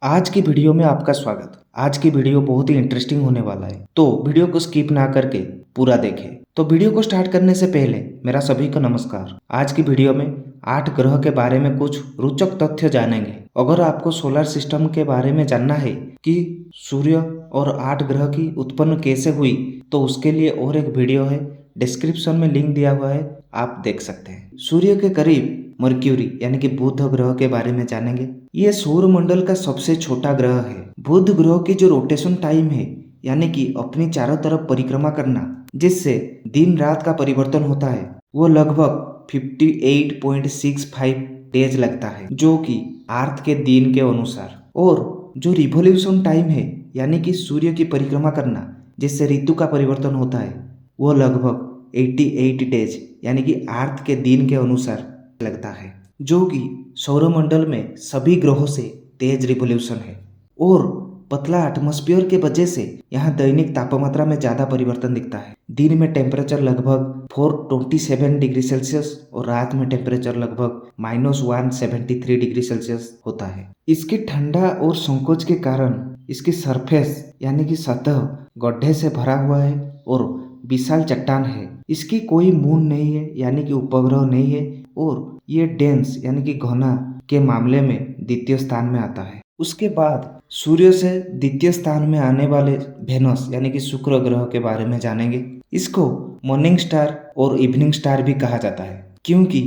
आज की वीडियो में आपका स्वागत। आज की वीडियो बहुत ही इंटरेस्टिंग होने वाला है, तो वीडियो को स्किप ना करके पूरा देखें। तो वीडियो को स्टार्ट करने से पहले मेरा सभी को नमस्कार। आज की वीडियो में 8 ग्रह के बारे में कुछ रोचक तथ्य जानेंगे। अगर आपको सोलर सिस्टम के बारे में जानना है कि सूर्य और 8 ग्रह की उत्पन्न कैसे हुई, तो उसके लिए और एक वीडियो है, डिस्क्रिप्शन में लिंक दिया हुआ है, आप देख सकते हैं। सूर्य के करीब मर्क्यूरी यानी कि बुध ग्रह के बारे में जानेंगे। ये सौरमंडल का सबसे छोटा ग्रह है। बुध ग्रह की जो रोटेशन टाइम है यानी कि अपनी चारों तरफ परिक्रमा करना, जिससे दिन रात का परिवर्तन होता है, वो लगभग 58.65 डेज लगता है, जो कि अर्थ के दिन के अनुसार। और जो रिवोल्यूशन टाइम है यानी कि सूर्य की परिक्रमा करना जिससे ऋतु का परिवर्तन होता है, वो लगभग 88 डेज यानी कि अर्थ के दिन के अनुसार लगता है, जो कि सौरमंडल में सभी ग्रहों से तेज रिवोल्यूशन है। और पतला एटमॉस्फेयर के वजह से यहाँ दैनिक तापमात्रा में ज्यादा परिवर्तन दिखता है। दिन में टेम्परेचर लगभग 427 डिग्री सेल्सियस और रात में टेम्परेचर लगभग -173 डिग्री सेल्सियस होता है। इसकी ठंडा और संकोच के कारण इसकी सरफेस यानी कि सतह गड्ढे से भरा हुआ है और विशाल चट्टान है। इसकी कोई मून नहीं है यानी कि उपग्रह नहीं है, और ये डेंस यानी कि घना के मामले में द्वितीय स्थान में आता है। उसके बाद सूर्य से द्वितीय स्थान में आने वाले वेनस यानी कि शुक्र ग्रह के बारे में जानेंगे। इसको मॉर्निंग स्टार और इवनिंग स्टार भी कहा जाता है, क्योंकि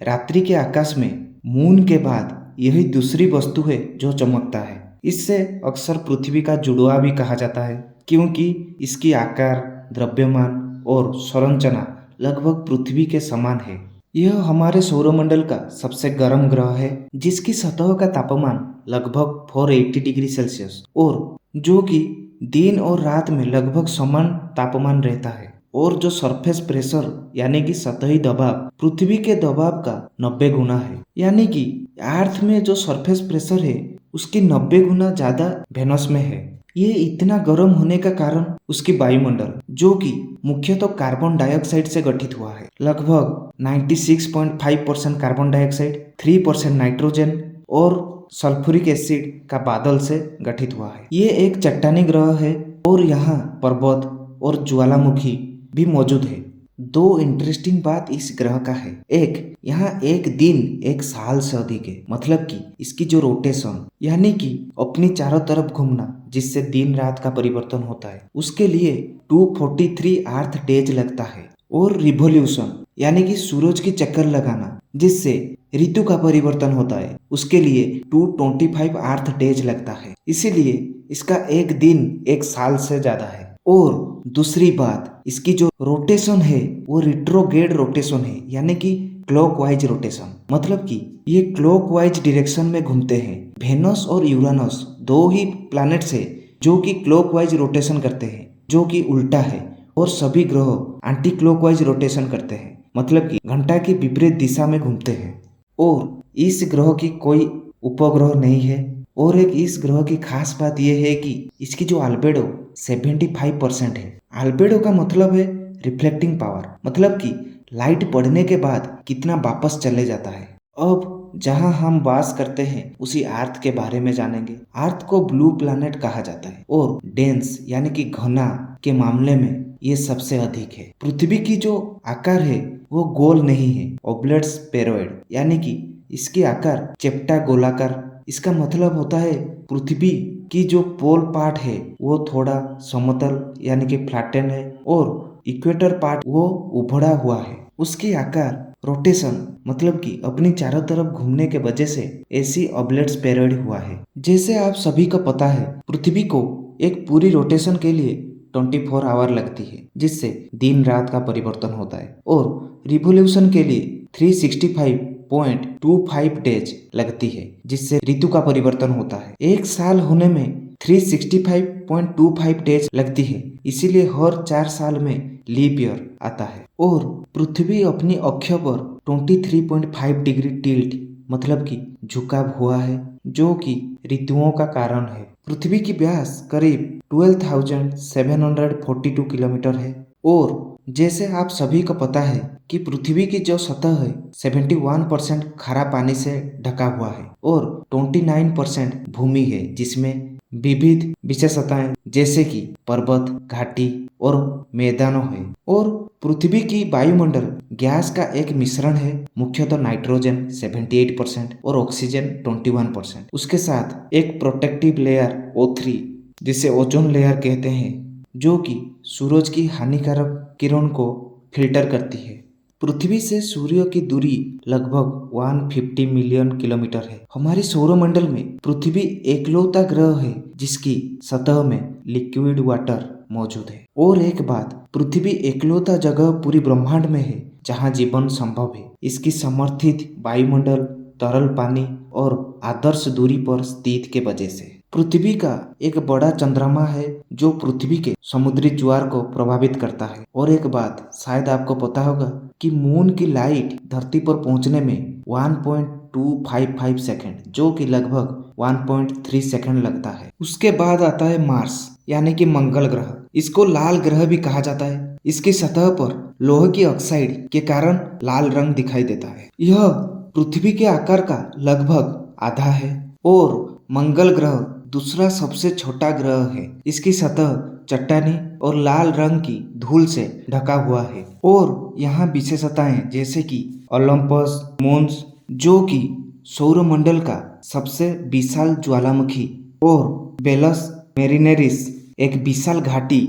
रात्रि के आकाश में मून के बाद यही दूसरी वस्तु है जो चमकता है। इससे अक्सर पृथ्वी का जुड़वा भी कहा जाता है, क्योंकि इसकी आकार, द्रव्यमान और संरचना लगभग पृथ्वी के समान है। यह हमारे सौरमंडल का सबसे गर्म ग्रह है, जिसकी सतह का तापमान लगभग 480 डिग्री सेल्सियस और जो कि दिन और रात में लगभग समान तापमान रहता है। और जो सरफेस प्रेशर यानी कि सतही दबाव पृथ्वी के दबाव का 90 गुना है, यानी कि अर्थ में जो सरफेस प्रेशर है उसकी 90 गुना ज्यादा वेनस में है। ये इतना गर्म होने का कारण उसकी वायुमंडल, जो कि मुख्यतः कार्बन डाइऑक्साइड से गठित हुआ है, लगभग 96.5% कार्बन डाइऑक्साइड, 3% नाइट्रोजन और सल्फ्यूरिक एसिड का बादल से गठित हुआ है। ये एक चट्टानी ग्रह है और यहाँ पर्वत और ज्वालामुखी भी मौजूद है। दो इंटरेस्टिंग बात इस ग्रह का है। एक, यहाँ एक दिन एक साल से अधिक है, मतलब कि इसकी जो रोटेशन यानी कि अपनी चारों तरफ घूमना जिससे दिन रात का परिवर्तन होता है, उसके लिए 243 अर्थ डेज लगता है। और रिवोल्यूशन यानी कि सूरज की चक्कर लगाना जिससे ऋतु का परिवर्तन होता है, उसके लिए 225 अर्थ डेज लगता है। इसीलिए इसका एक दिन एक साल से ज्यादा है। और दूसरी बात, इसकी जो रोटेशन है वो रिट्रोग्रेड रोटेशन है, यानी कि क्लॉकवाइज रोटेशन, मतलब कि ये क्लॉकवाइज डायरेक्शन में घूमते हैं। वेनस और यूरेनस दो ही प्लैनेट्स है जो कि क्लॉकवाइज रोटेशन करते हैं, जो कि उल्टा है। और सभी ग्रह एंटी क्लॉकवाइज रोटेशन करते हैं, मतलब कि घंटा की विपरीत दिशा में घूमते हैं। और इस ग्रह की कोई उपग्रह नहीं है। और एक इस ग्रह की खास बात यह है कि इसकी जो अल्बेडो 75% है। अल्बेडो का मतलब है रिफ्लेक्टिंग पावर, मतलब कि लाइट पड़ने के बाद कितना वापस चले जाता है। अब जहां हम वास करते हैं उसी अर्थ के बारे में जानेंगे। अर्थ को ब्लू प्लैनेट कहा जाता है और डेंस यानी कि घना के मामले में ये सबसे अधिक है। पृथ्वी की जो आकार है वो गोल नहीं है, ओब्लेट स्फेरॉइड, यानी कि इसकी आकार चेप्टा गोलाकार। इसका मतलब होता है पृथ्वी की जो पोल पार्ट है वो थोड़ा समतल यानी कि फ्लैटन है और इक्वेटर पार्ट वो उभड़ा हुआ है। उसकी आकार रोटेशन मतलब कि अपनी चारों तरफ घूमने के वजह से ऐसी ऑब्लेट स्फेरॉइड हुआ है। जैसे आप सभी को पता है, पृथ्वी को एक पूरी रोटेशन के लिए 24 आवर लगती है, जिससे दिन रात का परिवर्तन होता है। और रिवोल्यूशन के लिए 365.25 डेज लगती है, जिससे ऋतु का परिवर्तन होता है। एक साल होने में 365.25 डेज लगती है, इसीलिए हर 4 साल में लीप ईयर आता है। और पृथ्वी अपनी अक्ष पर 23.5 डिग्री टिल्ट मतलब कि झुकाव हुआ है, जो कि ऋतुओं का कारण है। पृथ्वी की व्यास करीब 12,742 किलोमीटर है और जैसे आप सभी को पता है कि पृथ्वी की जो सतह है 71% खारा पानी से ढका हुआ है और 29% भूमि है जिसमें विविध विशेषताएं जैसे कि पर्वत, घाटी और मैदानों है। और पृथ्वी की वायुमंडल गैस का एक मिश्रण है, मुख्यतः नाइट्रोजन 78% और ऑक्सीजन 21%। उसके साथ एक प्रोटेक्टिव लेयर O3 जिसे ओजोन लेयर कहते हैं, जो कि सूरज की हानिकारक किरण को फिल्टर करती है। पृथ्वी से सूर्य की दूरी लगभग 150 मिलियन किलोमीटर है। हमारे सौरमंडल में पृथ्वी एकलौता ग्रह है जिसकी सतह में लिक्विड वाटर मौजूद है। और एक बात, पृथ्वी एकलौता जगह पूरी ब्रह्मांड में है जहां जीवन संभव है। इसकी समर्थित वायुमंडल, तरल पानी और आदर्श दूरी पर स्थित के वजह से पृथ्वी का एक बड़ा चंद्रमा है जो पृथ्वी के समुद्री ज्वार को प्रभावित करता है। और एक बात शायद आपको पता होगा कि मून की लाइट धरती पर पहुंचने में 1.255 सेकंड, जो कि लगभग 1.3 सेकंड लगता है। उसके बाद आता है मार्स यानी कि मंगल ग्रह। इसको लाल ग्रह भी कहा जाता है। इसकी सतह पर लोहे की ऑक्साइड के कारण लाल रंग दिखाई देता है। यह पृथ्वी के आकार का लगभग आधा है और मंगल ग्रह दूसरा सबसे छोटा ग्रह है। इसकी सतह चट्टानी और लाल रंग की धूल से ढका हुआ है। और यहाँ विशेषताएं जैसे कि ओलंपस मोन्स, जो कि सौरमंडल का सबसे विशाल ज्वालामुखी, और बेलस मेरिनेरिस एक विशाल घाटी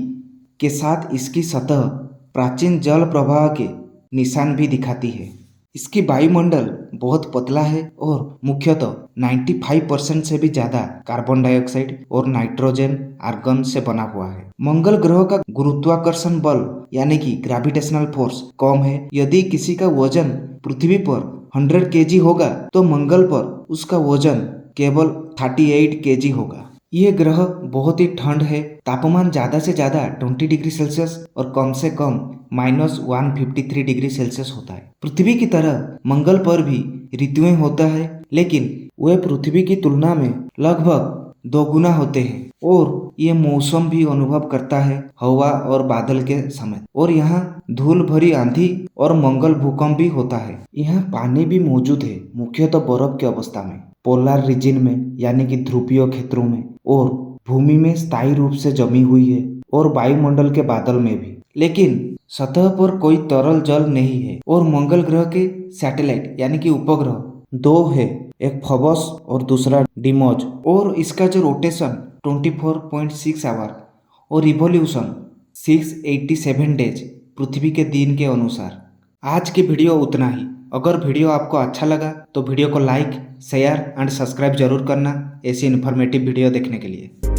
के साथ इसकी सतह प्राचीन जल प्रवाह के निशान भी दिखाती है। इसकी वायुमंडल बहुत पतला है और मुख्यतः 95% से भी ज्यादा कार्बन डाइऑक्साइड और नाइट्रोजन आर्गन से बना हुआ है। मंगल ग्रह का गुरुत्वाकर्षण बल यानी कि ग्रेविटेशनल फोर्स कम है। यदि किसी का वजन पृथ्वी पर 100 केजी होगा तो मंगल पर उसका वजन केवल 38 केजी होगा। ये ग्रह बहुत ही ठंड है। तापमान ज्यादा से ज्यादा 20 डिग्री सेल्सियस और कम से कम -153 डिग्री सेल्सियस होता है। पृथ्वी की तरह मंगल पर भी ऋतुएं होता है, लेकिन वे पृथ्वी की तुलना में लगभग 2 गुना होते हैं। और ये मौसम भी अनुभव करता है, हवा और बादल के समय। और यहाँ धूल भरी आंधी और मंगल भूकंप भी होता है। यहाँ पानी भी मौजूद है, मुख्यतः बर्फ की अवस्था में, पोलर रीजन में यानी कि ध्रुवीय क्षेत्रों में, और भूमि में स्थायी रूप से जमी हुई है, और वायुमंडल के बादल में भी। लेकिन सतह पर कोई तरल जल नहीं है। और मंगल ग्रह के सैटेलाइट यानी कि उपग्रह 2 है, एक फोबोस और दूसरा डिमोज। और इसका जो रोटेशन 24.6 आवर और रिवॉल्यूशन 687 डेज पृथ्वी के दिन के अनुसार। आज की वीडियो उतना ही। अगर वीडियो आपको अच्छा लगा तो वीडियो को लाइक, शेयर एंड सब्सक्राइब जरूर करना ऐसी इन्फॉर्मेटिव वीडियो देखने के लिए।